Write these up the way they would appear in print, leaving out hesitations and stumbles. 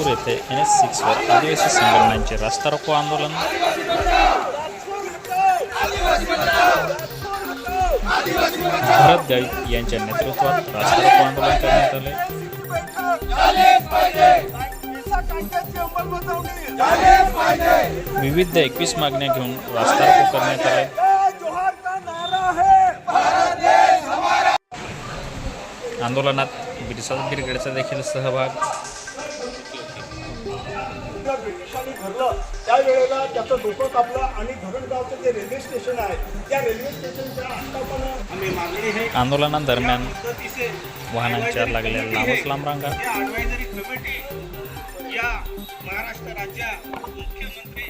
नागपूर येथे NS6 वर आदिवासी संघटनांचे रास्ता रोको आंदोलन। भरत गावित यांच्या नेतृत्वात रास्ता रोको आंदोलन करण्यात आले। विविध 21 मागण्या घेऊन रास्ता रोको करण्यात आले। आंदोलनात बिरसा ब्रिगेडचा देखील सहभाग। त्यावेळेला त्याचं डोकं कापलं आणि धरणगावचं जे रेल्वे स्टेशन आहे त्या रेल्वे स्टेशनच्या आस्थापना आम्ही मागणी आहे। आंदोलनादरम्यान वाहनांच्या लागलेल्या लांबच लांब रांगा। ॲडवायझरी कमिटी या महाराष्ट्र राज्य मुख्यमंत्री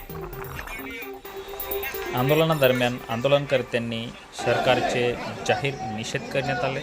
आंदोलनादरम्यान आंदोलनकर्त्यांनी सरकारचे जाहीर निषेध करण्यात आले।